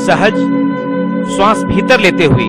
सहज श्वास भीतर लेते हुए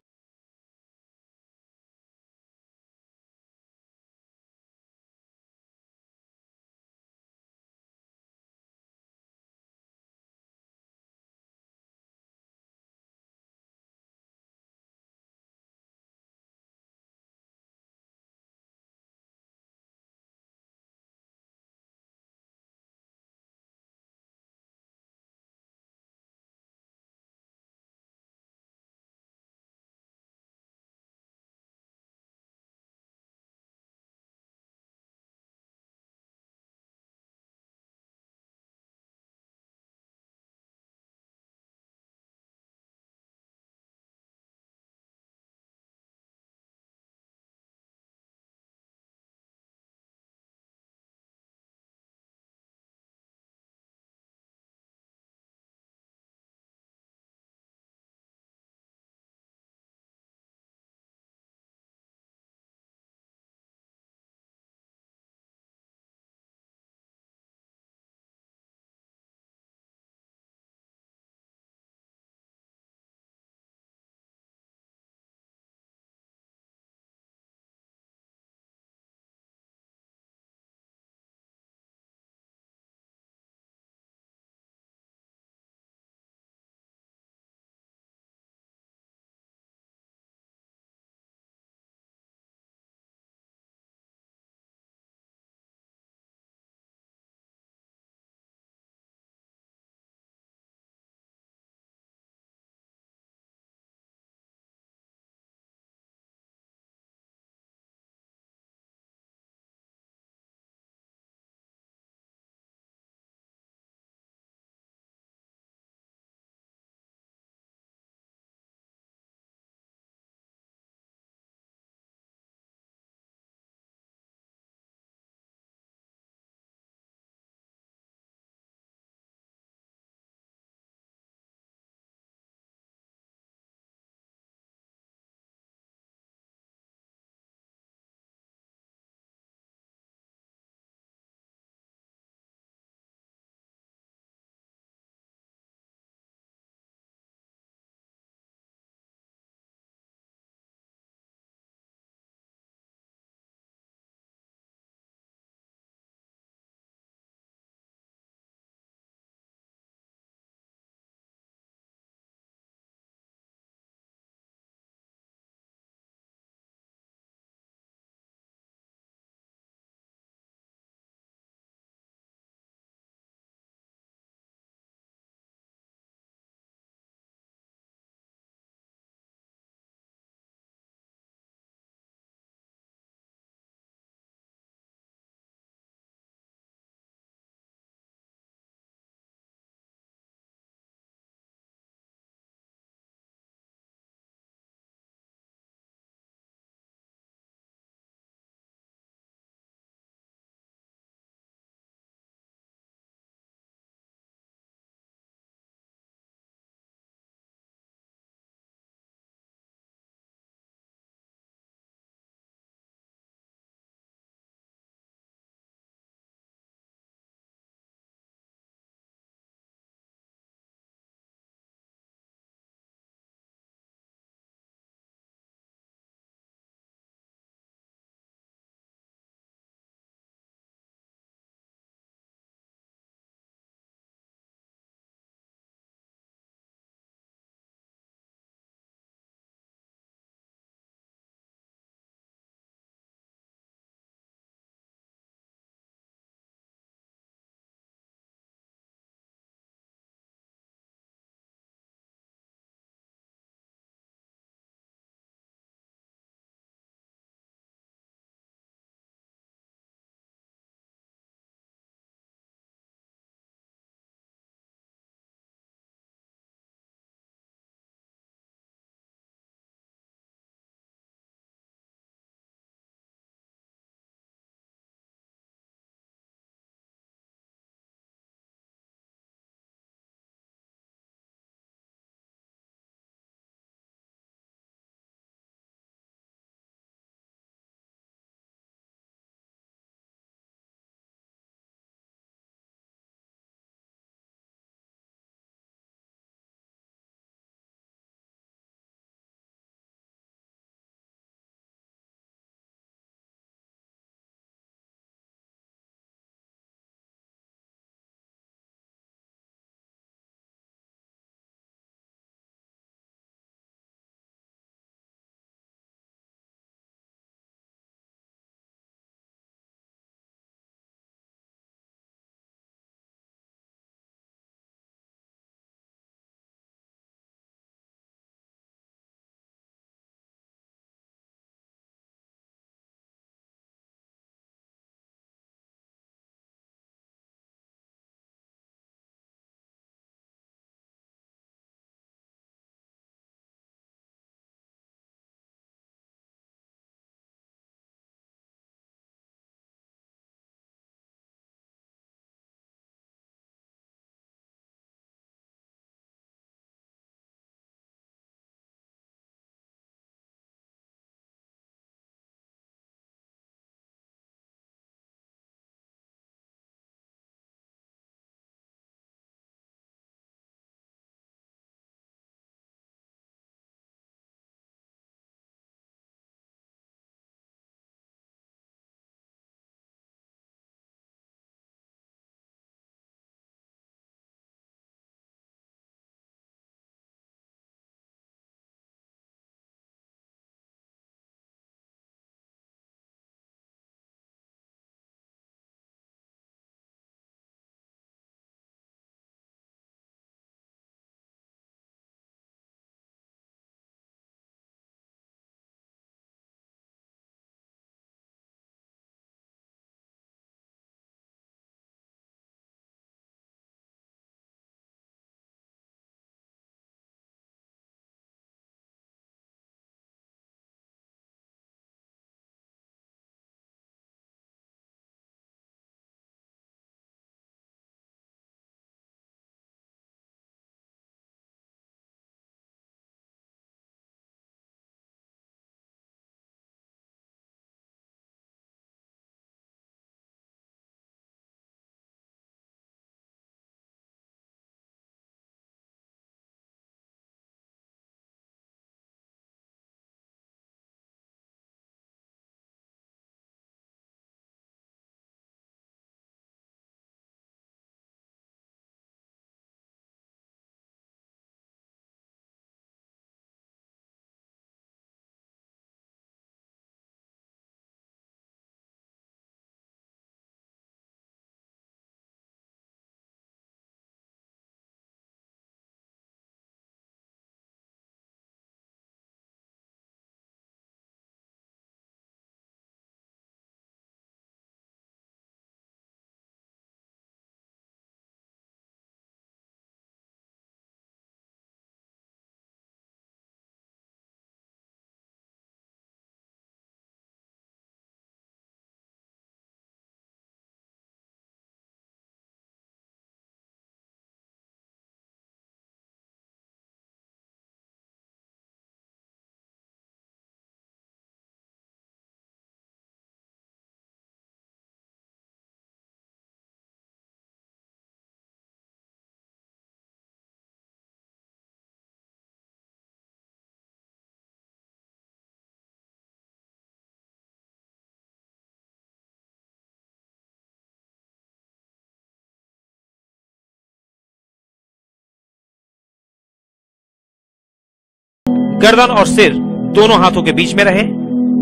गर्दन और सिर दोनों हाथों के बीच में रहे।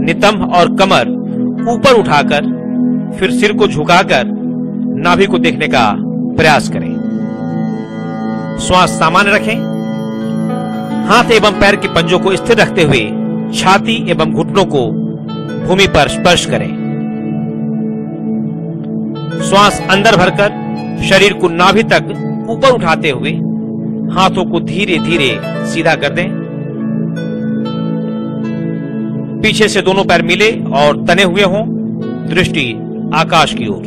नितंब और कमर ऊपर उठाकर फिर सिर को झुकाकर नाभि को देखने का प्रयास करें। श्वास सामान्य रखें। हाथ एवं पैर के पंजों को स्थिर रखते हुए छाती एवं घुटनों को भूमि पर स्पर्श करें। श्वास अंदर भरकर शरीर को नाभि तक ऊपर उठाते हुए हाथों को धीरे धीरे सीधा कर दें। पीछे से दोनों पैर मिले और तने हुए हों, दृष्टि आकाश की ओर।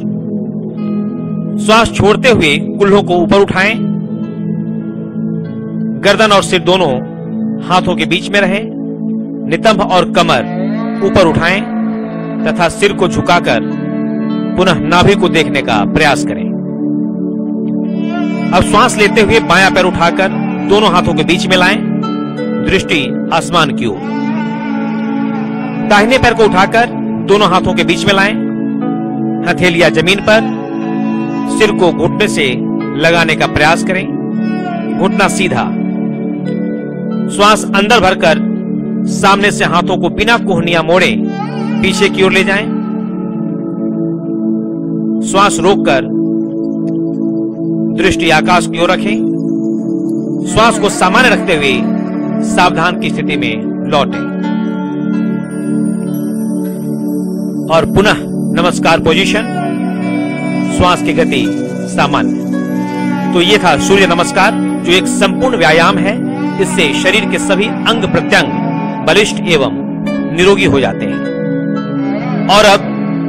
श्वास छोड़ते हुए कुल्हों को ऊपर उठाएं। गर्दन और सिर दोनों हाथों के बीच में रहे। नितंब और कमर ऊपर उठाएं तथा सिर को झुकाकर पुनः नाभि को देखने का प्रयास करें। अब श्वास लेते हुए बायां पैर उठाकर दोनों हाथों के बीच में लाएं, दृष्टि आसमान की ओर। दाहिने पैर को उठाकर दोनों हाथों के बीच में लाएं, हथेलियां जमीन पर, सिर को घुटने से लगाने का प्रयास करें, घुटना सीधा। श्वास अंदर भरकर सामने से हाथों को बिना कोहनियां मोड़े पीछे की ओर ले जाएं। श्वास रोककर दृष्टि आकाश की ओर रखें। श्वास को सामान्य रखते हुए सावधान की स्थिति में लौटें और पुनः नमस्कार पोजीशन। श्वास की गति सामान्य। तो ये था सूर्य नमस्कार, जो एक संपूर्ण व्यायाम है। इससे शरीर के सभी अंग प्रत्यंग बलिष्ठ एवं निरोगी हो जाते हैं। और अब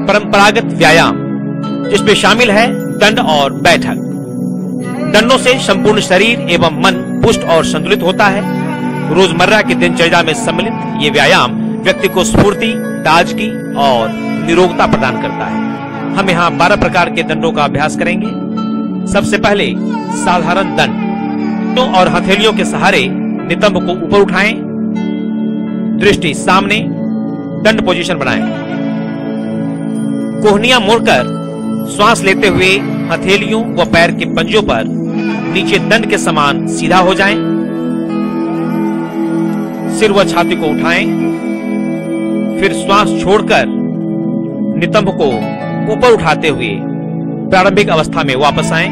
परंपरागत व्यायाम, जिसमें शामिल है दंड और बैठक। दंडों से संपूर्ण शरीर एवं मन पुष्ट और संतुलित होता है। रोजमर्रा की दिनचर्या में सम्मिलित ये व्यायाम व्यक्ति को स्फूर्ति, ताजगी और निरोगता प्रदान करता है। हम यहाँ 12 प्रकार के दंडों का अभ्यास करेंगे। सबसे पहले साधारण दंड। घुटनों और हथेलियों के सहारे नितंब को ऊपर उठाएं, दृष्टि सामने, दंड पोजीशन बनाएं। कोहनियां मोड़कर श्वास लेते हुए हथेलियों व पैर के पंजों पर नीचे दंड के समान सीधा हो जाएं। सिर व छाती को उठाएं, फिर श्वास छोड़कर नितंब को ऊपर उठाते हुए प्रारंभिक अवस्था में वापस आएं।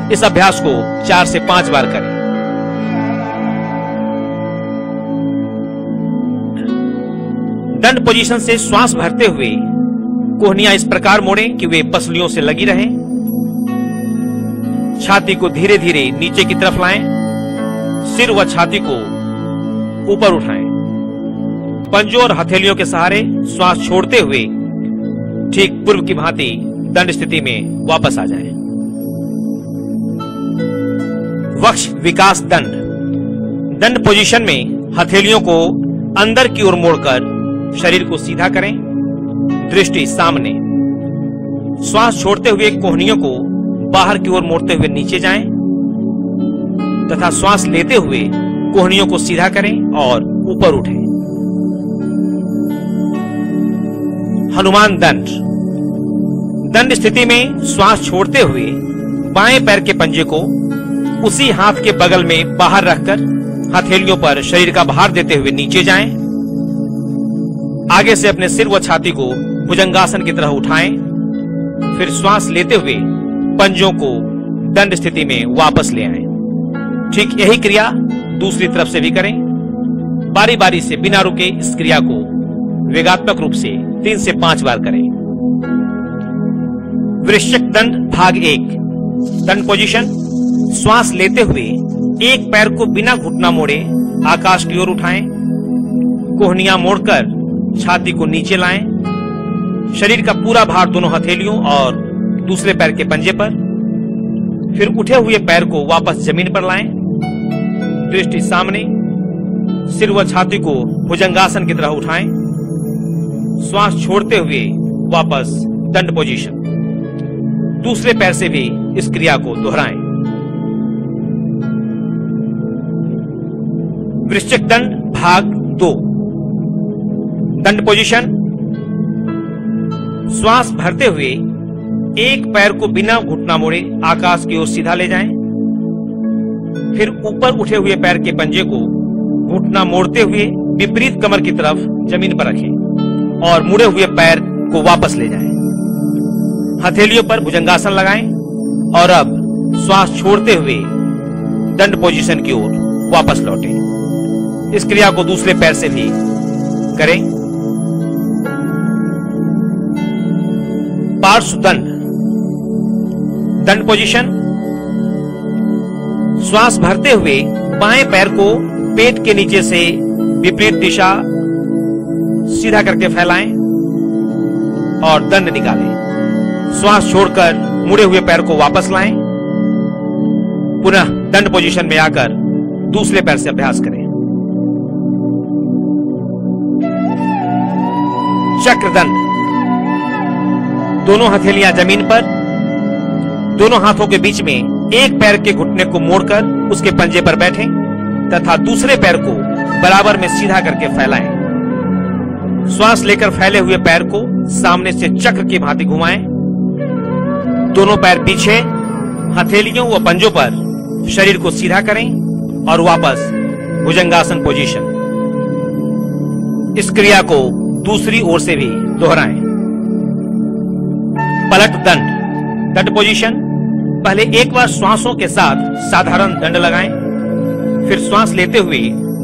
इस अभ्यास को 4 से 5 बार करें। दंड पोजीशन से श्वास भरते हुए कोहनियां इस प्रकार मोड़ें कि वे पसलियों से लगी रहें। छाती को धीरे धीरे नीचे की तरफ लाएं। सिर व छाती को ऊपर उठाएं। पंजों और हथेलियों के सहारे श्वास छोड़ते हुए ठीक पूर्व की भांति दंड स्थिति में वापस आ जाएं। वक्ष विकास दंड। दंड पोजीशन में हथेलियों को अंदर की ओर मोड़कर शरीर को सीधा करें, दृष्टि सामने। श्वास छोड़ते हुए कोहनियों को बाहर की ओर मोड़ते हुए नीचे जाएं तथा श्वास लेते हुए कोहनियों को सीधा करें और ऊपर उठें। हनुमान दंड। दंड स्थिति में श्वास छोड़ते हुए बाएं पैर के पंजे को उसी हाथ के बगल में बाहर रखकर हथेलियों पर शरीर का भार देते हुए नीचे जाएं। आगे से अपने सिर व छाती को भुजंगासन की तरह उठाएं, फिर श्वास लेते हुए पंजों को दंड स्थिति में वापस ले आएं। ठीक यही क्रिया दूसरी तरफ से भी करें। बारी बारी से बिना रुके इस क्रिया को वेगात्मक रूप से 3 से 5 बार करें। वृश्चिक दंड भाग 1। दंड पोजीशन। श्वास लेते हुए एक पैर को बिना घुटना मोड़े आकाश की ओर उठाएं। कोहनियां मोड़कर छाती को नीचे लाएं। शरीर का पूरा भार दोनों हथेलियों और दूसरे पैर के पंजे पर। फिर उठे हुए पैर को वापस जमीन पर लाएं, दृष्टि सामने। सिर व छाती को भुजंगासन की तरह उठाएं। श्वास छोड़ते हुए वापस दंड पोजीशन। दूसरे पैर से भी इस क्रिया को दोहराएं। वृश्चिक दंड भाग 2। दंड पोजीशन। श्वास भरते हुए एक पैर को बिना घुटना मोड़े आकाश की ओर सीधा ले जाएं। फिर ऊपर उठे हुए पैर के पंजे को घुटना मोड़ते हुए विपरीत कमर की तरफ जमीन पर रखें और मुड़े हुए पैर को वापस ले जाएं। हथेलियों पर भुजंगासन लगाएं और अब श्वास छोड़ते हुए दंड पोजीशन की ओर वापस लौटें। इस क्रिया को दूसरे पैर से भी करें। पार्श्व दंड, दंड पोजीशन। श्वास भरते हुए बाएं पैर को पेट के नीचे से विपरीत दिशा सीधा करके फैलाएं और दंड निकालें। श्वास छोड़कर मुड़े हुए पैर को वापस लाएं। पुनः दंड पोजीशन में आकर दूसरे पैर से अभ्यास करें। चक्र दंड, दोनों हथेलियां जमीन पर, दोनों हाथों के बीच में एक पैर के घुटने को मोड़कर उसके पंजे पर बैठें तथा दूसरे पैर को बराबर में सीधा करके फैलाएं। श्वास लेकर फैले हुए पैर को सामने से चक्र की भांति घुमाएं। दोनों पैर पीछे, हथेलियों व पंजों पर शरीर को सीधा करें और वापस भुजंगासन पोजीशन। इस क्रिया को दूसरी ओर से भी दोहराएं। पलट दंड, दंड पोजीशन। पहले एक बार श्वासों के साथ साधारण दंड लगाएं, फिर श्वास लेते हुए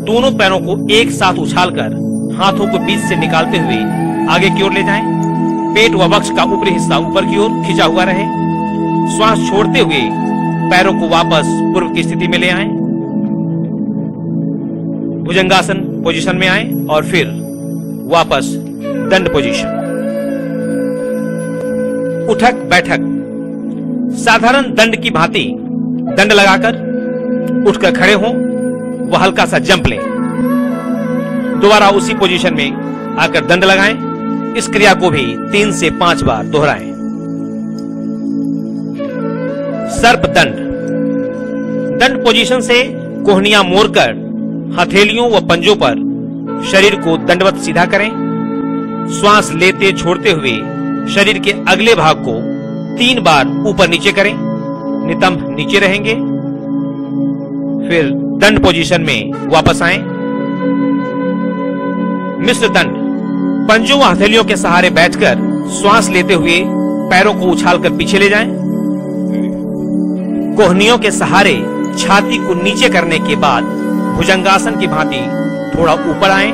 दोनों पैरों को एक साथ उछालकर हाथों को बीच से निकालते हुए आगे की ओर ले जाएं। पेट व वक्ष का ऊपरी हिस्सा ऊपर की ओर खिंचा हुआ रहे। श्वास छोड़ते हुए पैरों को वापस पूर्व की स्थिति में ले आएं। भुजंगासन पोजीशन में आएं और फिर वापस दंड पोजीशन। उठक बैठक, साधारण दंड की भांति दंड लगाकर उठकर खड़े हों व हल्का सा जंप लें। दोबारा उसी पोजीशन में आकर दंड लगाएं। इस क्रिया को भी 3 से 5 बार दोहराएं। सर्प दंड, दंड पोजीशन से कोहनियां मोड़कर हथेलियों व पंजों पर शरीर को दंडवत सीधा करें। श्वास लेते छोड़ते हुए शरीर के अगले भाग को 3 बार ऊपर नीचे करें। नितंब नीचे रहेंगे। फिर दंड पोजीशन में वापस आएं। मिश्र दंड, पंजों व हथेलियों के सहारे बैठकर श्वास लेते हुए पैरों को उछालकर पीछे ले जाएं। कोहनियों के सहारे छाती को नीचे करने के बाद भुजंगासन की भांति थोड़ा ऊपर आएं।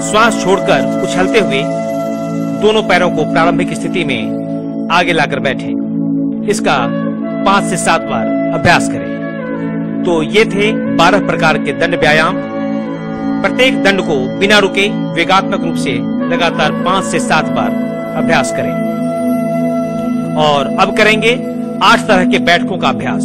श्वास छोड़कर उछलते हुए दोनों पैरों को प्रारंभिक स्थिति में आगे लाकर बैठें। इसका 5 से 7 बार अभ्यास करें। तो ये थे 12 प्रकार के दंड व्यायाम। प्रत्येक दंड को बिना रुके वेगात्मक रूप से लगातार 5 से 7 बार अभ्यास करें। और अब करेंगे 8 तरह के बैठकों का अभ्यास।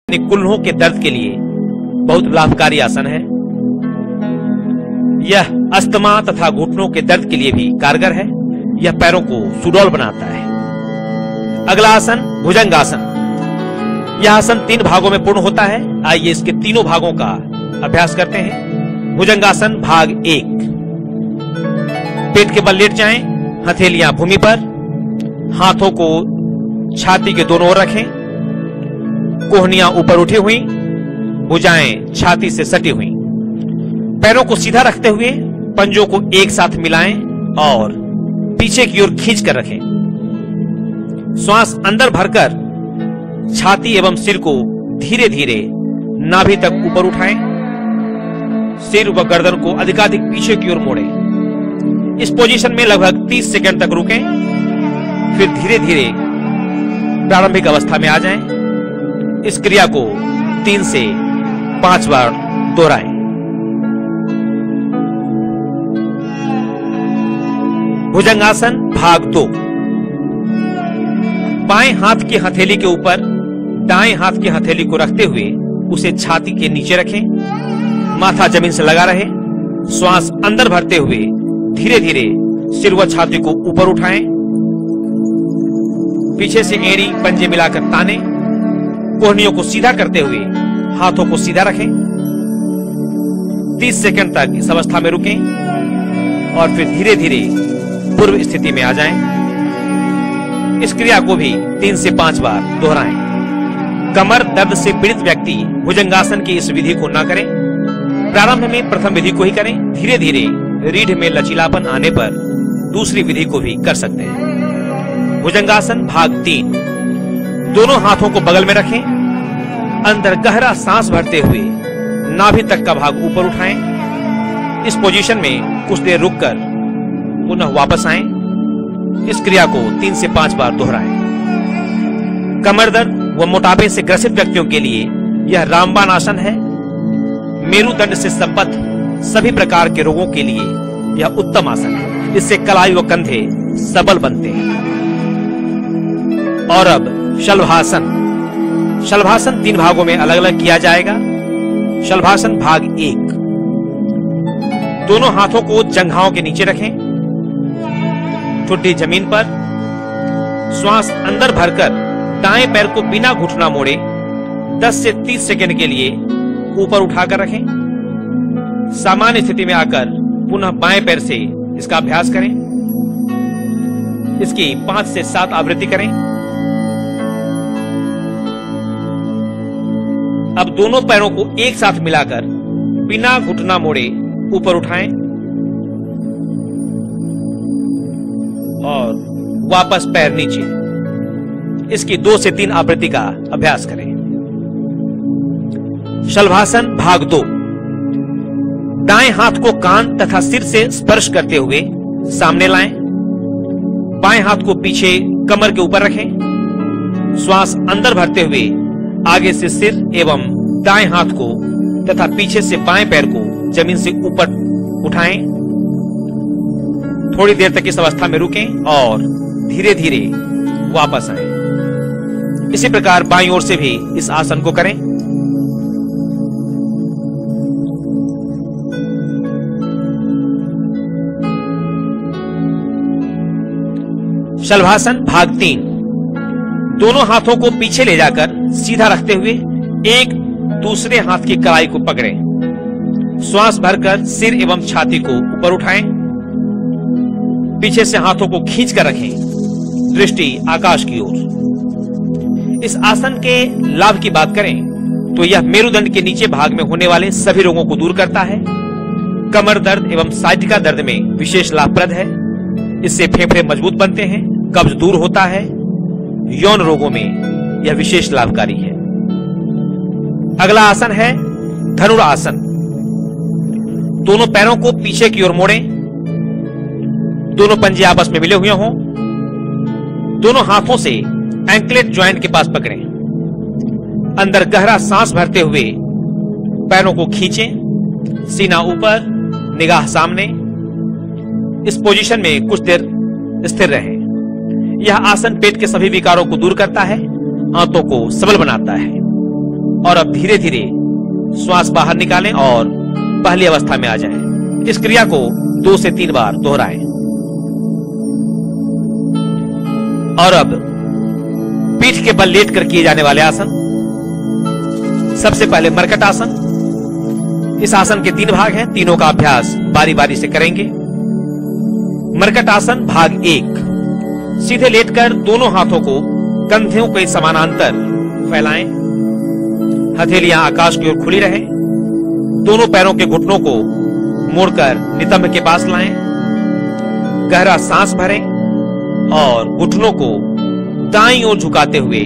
कुल्हों के दर्द के लिए बहुत लाभकारी आसन है। यह अस्थमा तथा घुटनों के दर्द के लिए भी कारगर है। यह पैरों को सुडौल बनाता है। अगला आसन भुजंगासन। यह आसन 3 भागों में पूर्ण होता है। आइए इसके तीनों भागों का अभ्यास करते हैं। भुजंगासन भाग 1। पेट के बल लेट जाएं, हथेलियां भूमि पर, हाथों को छाती के दोनों ओर रखें, कोहनियां ऊपर उठी हुई, भुजाएं छाती से सटी हुई। पैरों को सीधा रखते हुए पंजों को एक साथ मिलाएं और पीछे की ओर खींच कर रखें। श्वास अंदर भरकर छाती एवं सिर को धीरे धीरे नाभि तक ऊपर उठाएं। सिर व गर्दन को अधिकाधिक पीछे की ओर मोड़ें। इस पोजीशन में लगभग 30 सेकंड तक रुकें, फिर धीरे धीरे प्रारंभिक अवस्था में आ जाएं। इस क्रिया को 3 से 5 बार दोहराएं। भुजंगासन भाग 2। बाएं हाथ की हथेली के ऊपर दाएं हाथ की हथेली को रखते हुए उसे छाती के नीचे रखें। माथा जमीन से लगा रहे। श्वास अंदर भरते हुए धीरे धीरे सिर व छाती को ऊपर उठाएं। पीछे से एड़ी पंजे मिलाकर ताने। कोहनियों को सीधा करते हुए हाथों को सीधा रखें। 30 सेकंड तक इस अवस्था में रुकें और फिर धीरे धीरे पूर्व स्थिति में आ जाएं। इस क्रिया को भी 3 से 5 बार दोहराएं। कमर दर्द से पीड़ित व्यक्ति भुजंगासन की इस विधि को न करें। प्रारंभ में प्रथम विधि को ही करें। धीरे धीरे रीढ़ में लचीलापन आने पर दूसरी विधि को भी कर सकते हैं। भुजंगासन भाग 3। दोनों हाथों को बगल में रखें। अंदर गहरा सांस भरते हुए नाभि तक का भाग ऊपर उठाएं। इस पोजीशन में कुछ देर रुककर पुनः वापस आएं। इस क्रिया को 3 से 5 बार दोहराएं। कमर दर्द व मोटापे से ग्रसित व्यक्तियों के लिए यह रामबाण आसन है। मेरुदंड से संबद्ध सभी प्रकार के रोगों के लिए यह उत्तम आसन है। इससे कलाई व कंधे सबल बनते हैं। और अब शलभासन। शलभासन 3 भागों में अलग अलग किया जाएगा। शलभासन भाग 1। दोनों हाथों को जंघाओं के नीचे रखें, ठुड्डी जमीन पर। श्वास अंदर भरकर दाएं पैर को बिना घुटना मोड़े 10 से 30 सेकंड के लिए ऊपर उठाकर रखें। सामान्य स्थिति में आकर पुनः बाएं पैर से इसका अभ्यास करें। इसकी 5 से 7 आवृत्ति करें। अब दोनों पैरों को एक साथ मिलाकर बिना घुटना मोड़े ऊपर उठाएं और वापस पैर नीचे। इसकी 2 से 3 आवृत्ति का अभ्यास करें। शलभासन भाग 2। दाएं हाथ को कान तथा सिर से स्पर्श करते हुए सामने लाएं। बाएं हाथ को पीछे कमर के ऊपर रखें। श्वास अंदर भरते हुए आगे से सिर एवं दाएं हाथ को तथा पीछे से बाएं पैर को जमीन से ऊपर उठाएं। थोड़ी देर तक इस अवस्था में रुकें और धीरे धीरे वापस आएं। इसी प्रकार बाईं ओर से भी इस आसन को करें। शलभासन भाग 3। दोनों हाथों को पीछे ले जाकर सीधा रखते हुए एक दूसरे हाथ की कलाई को पकड़ें। श्वास भरकर सिर एवं छाती को ऊपर उठाएं। पीछे से हाथों को खींच कर रखें, दृष्टि आकाश की ओर। इस आसन के लाभ की बात करें तो यह मेरुदंड के नीचे भाग में होने वाले सभी रोगों को दूर करता है। कमर दर्द एवं साइटिका दर्द में विशेष लाभप्रद है। इससे फेफड़े मजबूत बनते हैं, कब्ज दूर होता है। यौन रोगों में यह विशेष लाभकारी है। अगला आसन है धनुरासन। दोनों पैरों को पीछे की ओर मोड़ें। दोनों पंजे आपस में मिले हुए हों। दोनों हाथों से एंकलेट ज्वाइंट के पास पकड़ें। अंदर गहरा सांस भरते हुए पैरों को खींचें। सीना ऊपर, निगाह सामने। इस पोजीशन में कुछ देर स्थिर रहें। यह आसन पेट के सभी विकारों को दूर करता है, आंतों को सबल बनाता है और अब धीरे धीरे श्वास बाहर निकालें और पहली अवस्था में आ जाएं। इस क्रिया को 2 से 3 बार दोहराएं। और अब पीठ के बल लेटकर किए जाने वाले आसन। सबसे पहले मरकट आसन। इस आसन के 3 भाग हैं, तीनों का अभ्यास बारी बारी से करेंगे। मरकट आसन भाग 1। सीधे लेटकर दोनों हाथों को कंधों के समानांतर फैलाएं। हथेलियां आकाश की ओर खुली रहें। दोनों पैरों के घुटनों को मोड़कर नितंब के पास लाएं। गहरा सांस भरें और घुटनों को दाईं ओर झुकाते हुए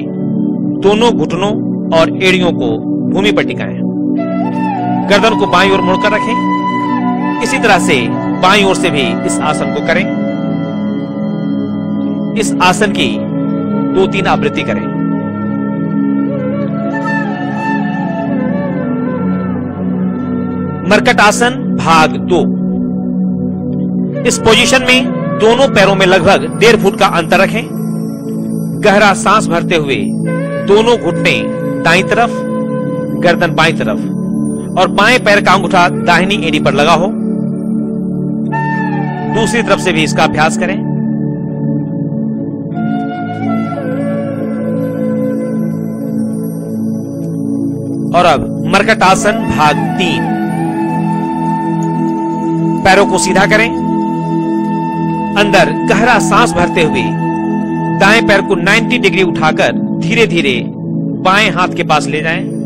दोनों घुटनों और एड़ियों को भूमि पर टिकाएं। गर्दन को बाईं ओर मुड़कर रखें। इसी तरह से बाईं ओर से भी इस आसन को करें। इस आसन की 2-3 आवृत्ति करें। मरकट आसन भाग 2। इस पोजीशन में दोनों पैरों में लगभग 1.5 फुट का अंतर रखें। गहरा सांस भरते हुए दोनों घुटने दाईं तरफ, गर्दन बाईं तरफ और बाएं पैर का अंगूठा दाहिनी एड़ी पर लगा हो। दूसरी तरफ से भी इसका अभ्यास करें। और अब मरकट आसन भाग 3। पैरों को सीधा करें। अंदर गहरा सांस भरते हुए दाएं पैर को 90 डिग्री उठाकर धीरे धीरे बाएं हाथ के पास ले जाएं।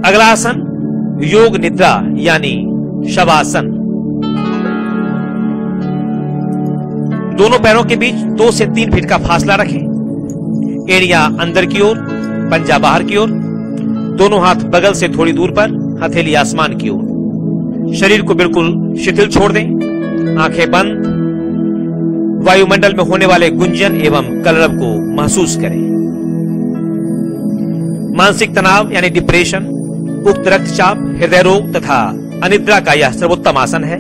अगला आसन योग निद्रा यानी शवासन। दोनों पैरों के बीच 2 से 3 फीट का फासला रखें। एड़ियां अंदर की ओर, पंजा बाहर की ओर, दोनों हाथ बगल से थोड़ी दूर पर, हथेली आसमान की ओर। शरीर को बिल्कुल शिथिल छोड़ दें। आंखें बंद। वायुमंडल में होने वाले गुंजन एवं कलरव को महसूस करें। मानसिक तनाव यानी डिप्रेशन, उक्त रक्तचाप, हृदय रोग तथा अनिद्रा का यह सर्वोत्तम आसन है।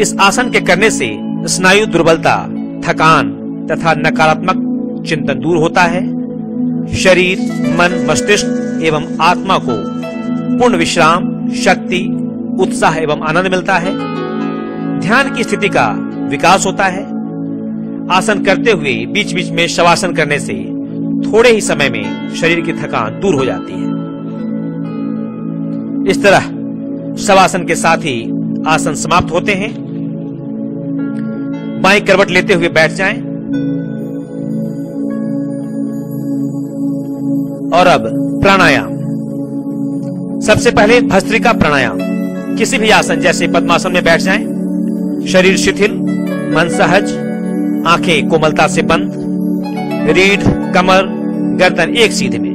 इस आसन के करने से स्नायु दुर्बलता, थकान तथा नकारात्मक चिंतन दूर होता है। शरीर, मन, मस्तिष्क एवं आत्मा को पूर्ण विश्राम, शक्ति, उत्साह एवं आनंद मिलता है। ध्यान की स्थिति का विकास होता है। आसन करते हुए बीच बीच में शवासन करने से थोड़े ही समय में शरीर की थकान दूर हो जाती है। इस तरह शवासन के साथ ही आसन समाप्त होते हैं। बाएं करवट लेते हुए बैठ जाएं और अब प्राणायाम। सबसे पहले भस्त्रिका प्राणायाम। किसी भी आसन जैसे पद्मासन में बैठ जाएं। शरीर शिथिल, मन सहज, आंखें कोमलता से बंद, रीढ़, कमर, गर्दन एक सीधे में।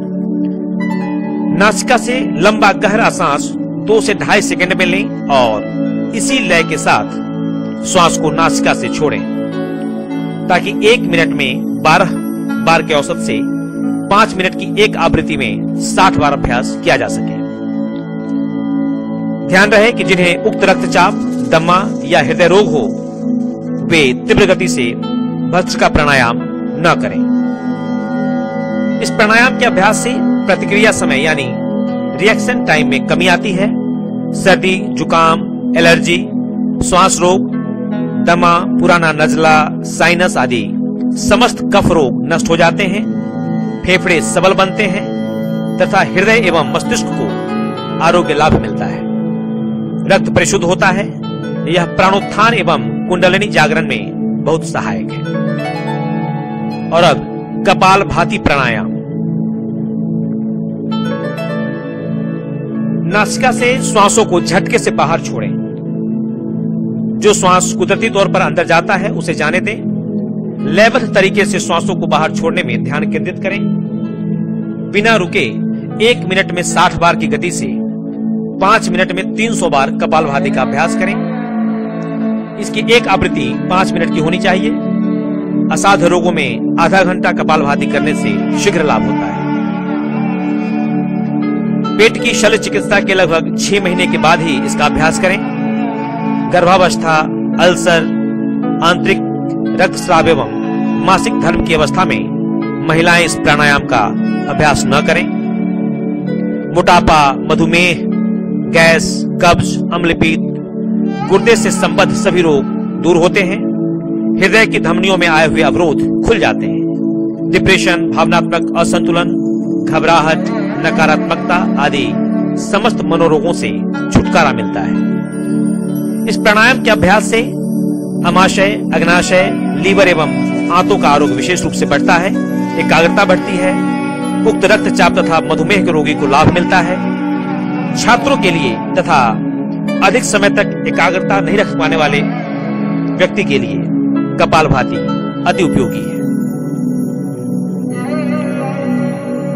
नासिका से लंबा गहरा सांस 2 से 2.5 सेकंड में लें और इसी लय के साथ श्वास को नासिका से छोड़ें ताकि 1 मिनट में 12 बार के औसत से 5 मिनट की एक आवृत्ति में 60 बार अभ्यास किया जा सके। ध्यान रहे कि जिन्हें उक्त रक्तचाप, दमा या हृदय रोग हो वे तीव्र गति से भस्त्रिका प्राणायाम न करें। इस प्राणायाम के अभ्यास से प्रतिक्रिया समय यानी रिएक्शन टाइम में कमी आती है। सर्दी, जुकाम, एलर्जी, श्वास रोग, दमा, पुराना नजला, साइनस आदि समस्त कफ रोग नष्ट हो जाते हैं। फेफड़े सबल बनते हैं तथा हृदय एवं मस्तिष्क को आरोग्य लाभ मिलता है। रक्त परिशुद्ध होता है। यह प्राणोत्थान एवं कुंडलिनी जागरण में बहुत सहायक है। और अब कपालभाति प्राणायाम। नासिका से श्वासों को झटके से बाहर छोड़ें। जो श्वास कुदरती तौर पर अंदर जाता है उसे जाने दें। लयबद्ध तरीके से श्वासों को बाहर छोड़ने में ध्यान केंद्रित करें। बिना रुके 1 मिनट में 60 बार की गति से 5 मिनट में 300 बार कपालभाति का अभ्यास करें। इसकी एक आवृत्ति 5 मिनट की होनी चाहिए। असाध्य रोगों में आधा घंटा कपालभाति करने से शीघ्र लाभ होता है। पेट की शल्य चिकित्सा के लगभग 6 महीने के बाद ही इसका अभ्यास करें। गर्भावस्था, अल्सर, आंतरिक रक्तस्राव एवं मासिक धर्म की अवस्था में महिलाएं इस प्राणायाम का अभ्यास न करें। मोटापा, मधुमेह, गैस, कब्ज, अम्लपीत, गुर्दे से संबद्ध सभी रोग दूर होते हैं। हृदय की धमनियों में आए हुए अवरोध खुल जाते हैं। डिप्रेशन, भावनात्मक असंतुलन, घबराहट, नकारात्मकता आदि समस्त मनोरोगों से छुटकारा मिलता है। इस प्राणायाम के अभ्यास से अमाशय, अग्नाशय, लीवर एवं आंतों का आरोग्य विशेष रूप से बढ़ता है। एकाग्रता बढ़ती है। उक्त रक्तचाप तथा मधुमेह के रोगी को लाभ मिलता है। छात्रों के लिए तथा अधिक समय तक एकाग्रता नहीं रख पाने वाले व्यक्ति के लिए कपालभाति अति उपयोगी है।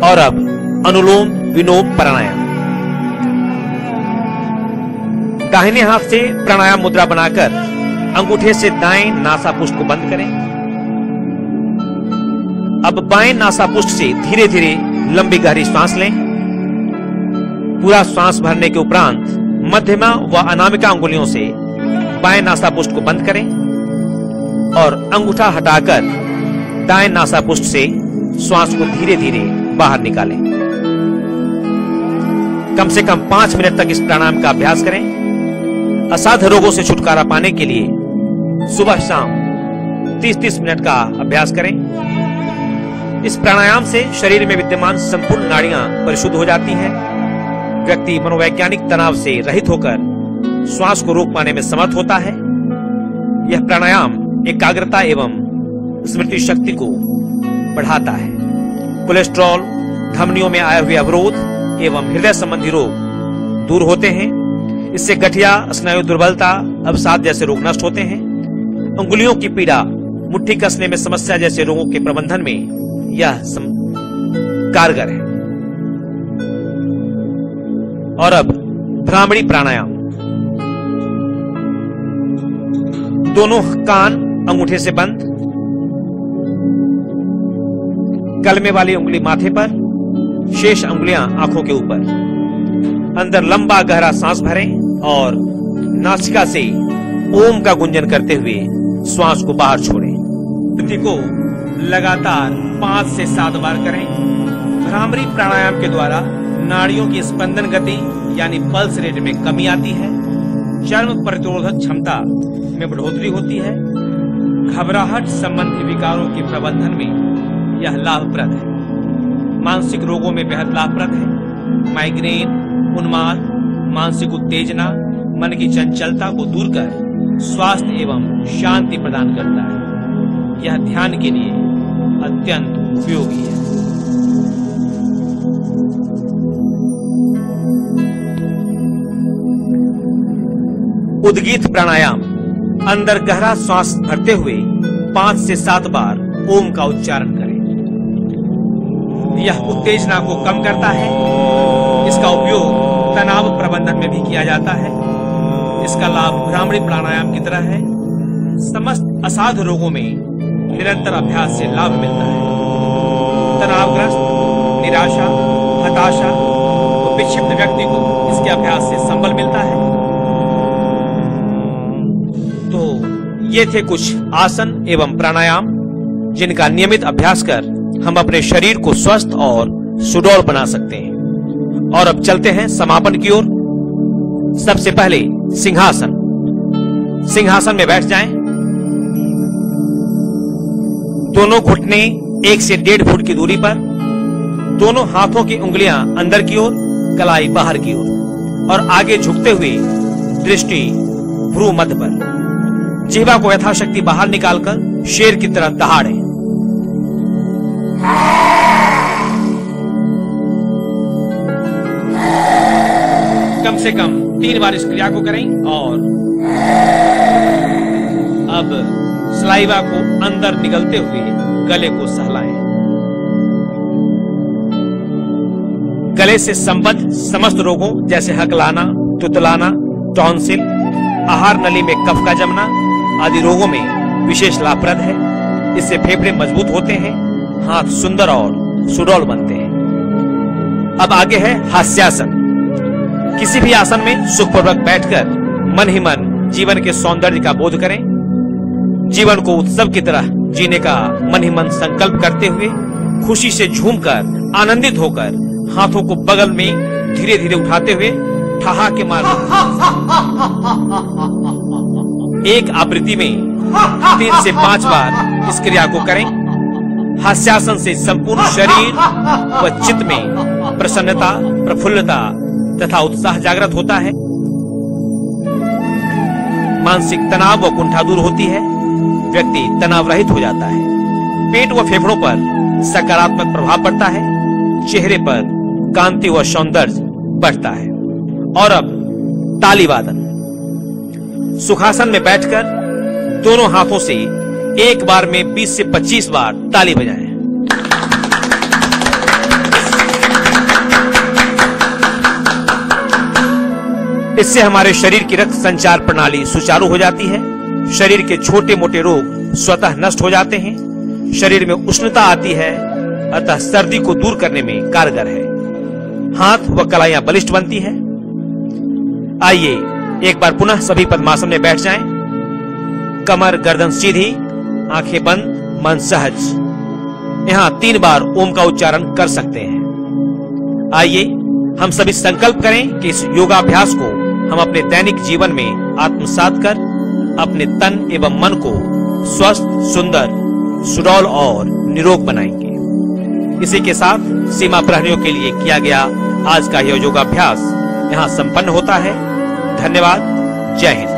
और अब अनुलोम विलोम प्राणायाम। दाहिने हाथ से प्राणायाम मुद्रा बनाकर अंगूठे से दाएं नासापुष्ट को बंद करें। अब बाएं नासापुष्ट से धीरे धीरे लंबी गहरी सांस लें। पूरा सांस भरने के उपरांत मध्यमा व अनामिका अंगुलियों से बाएं नासापुष्ट को बंद करें और अंगूठा हटाकर दाएं नासापुष्ट से श्वास को धीरे धीरे बाहर निकालें। कम से कम 5 मिनट तक इस प्राणायाम का अभ्यास करें। असाध्य रोगों से छुटकारा पाने के लिए सुबह शाम 30-30 मिनट का अभ्यास करें। इस प्राणायाम से शरीर में विद्यमान संपूर्ण नाड़ियां परिशुद्ध हो जाती हैं। व्यक्ति मनोवैज्ञानिक तनाव से रहित होकर श्वास को रोक पाने में समर्थ होता है। यह प्राणायाम एकाग्रता एवं स्मृति शक्ति को बढ़ाता है। कोलेस्ट्रॉल, धमनियों में आए हुए अवरोध एवं हृदय संबंधी रोग दूर होते हैं। इससे गठिया, स्नायु दुर्बलता, अवसाद जैसे रोग नष्ट होते हैं। अंगुलियों की पीड़ा, मुट्ठी कसने में समस्या जैसे रोगों के प्रबंधन में यह कारगर है। और अब भ्रामरी प्राणायाम। दोनों कान अंगूठे से बंद, कलमे वाली उंगली माथे पर, शेष उंगलियां आंखों के ऊपर। अंदर लंबा गहरा सांस भरें और नासिका से ओम का गुंजन करते हुए श्वास को बाहर छोड़ें। गति को लगातार 5 से 7 बार करें। भ्रामरी प्राणायाम के द्वारा नाड़ियों की स्पंदन गति यानी पल्स रेट में कमी आती है। चर्म प्रतिरोधक क्षमता में बढ़ोतरी होती है। घबराहट संबंधी विकारों के प्रबंधन में यह लाभप्रद है। मानसिक रोगों में बेहद लाभप्रद है। माइग्रेन, उन्माद, मानसिक उत्तेजना, मन की चंचलता को दूर कर स्वास्थ्य एवं शांति प्रदान करता है। यह ध्यान के लिए अत्यंत उपयोगी है। उद्गीत प्राणायाम। अंदर गहरा श्वास भरते हुए 5 से 7 बार ओम का उच्चारण करें। यह उत्तेजना को कम करता है। इसका उपयोग तनाव प्रबंधन में भी किया जाता है। इसका लाभ भ्रामरी प्राणायाम की तरह है। समस्त असाध्य रोगों में निरंतर अभ्यास से लाभ मिलता है। तनावग्रस्त, निराशा, हताशा और विक्षिप्त व्यक्ति को इसके अभ्यास से संबल मिलता है। तो ये थे कुछ आसन एवं प्राणायाम जिनका नियमित अभ्यास कर हम अपने शरीर को स्वस्थ और सुडौल बना सकते हैं। और अब चलते हैं समापन की ओर। सबसे पहले सिंहासन। सिंहासन में बैठ जाएं। दोनों घुटने 1 से 1.5 फुट की दूरी पर, दोनों हाथों की उंगलियां अंदर की ओर, कलाई बाहर की ओर और आगे झुकते हुए दृष्टि भ्रू मध्य पर। जिह्वा को यथाशक्ति बाहर निकालकर शेर की तरह दहाड़ें। कम से कम 3 बार इस क्रिया को करें और अब सलाइवा को अंदर निगलते हुए गले को सहलाएं। गले से संबद्ध समस्त रोगों जैसे हकलाना, तुतलाना, टॉन्सिल, आहार नली में कफ का जमना आदि रोगों में विशेष लाभप्रद है। इससे फेफड़े मजबूत होते हैं, हाथ सुंदर और सुडौल बनते हैं। अब आगे है हास्यासन। किसी भी आसन में सुखपूर्वक बैठकर मन ही मन जीवन के सौंदर्य का बोध करें। जीवन को उत्सव की तरह जीने का मन ही मन संकल्प करते हुए खुशी से झूमकर आनंदित होकर हाथों को बगल में धीरे धीरे उठाते हुए ठहाके मार एक आवृत्ति में 3 से 5 बार इस क्रिया को करें। हास्यासन से संपूर्ण शरीर व चित्त में प्रसन्नता, प्रफुल्लता तथा उत्साह जागृत होता है। मानसिक तनाव व कुंठा दूर होती है। व्यक्ति तनाव रहित हो जाता है। पेट व फेफड़ों पर सकारात्मक प्रभाव पड़ता है। चेहरे पर कांति व सौंदर्य बढ़ता है। और अब ताली वादन। सुखासन में बैठकर दोनों हाथों से एक बार में 20 से 25 बार ताली बजाएं। इससे हमारे शरीर की रक्त संचार प्रणाली सुचारू हो जाती है। शरीर के छोटे मोटे रोग स्वतः नष्ट हो जाते हैं। शरीर में उष्णता आती है, अतः सर्दी को दूर करने में कारगर है। हाथ व कलाइयां बलिष्ठ बनती है। आइए एक बार पुनः सभी पद्मासन में बैठ जाएं। कमर गर्दन सीधी, आंखें बंद, मन सहज। यहां 3 बार ओम का उच्चारण कर सकते हैं। आइए हम सभी संकल्प करें कि इस योगाभ्यास को हम अपने दैनिक जीवन में आत्मसात कर अपने तन एवं मन को स्वस्थ, सुंदर, सुडौल और निरोग बनाएंगे। इसी के साथ सीमा प्रहरियों के लिए किया गया आज का यह योगाभ्यास यहाँ संपन्न होता है। धन्यवाद। जय हिंद।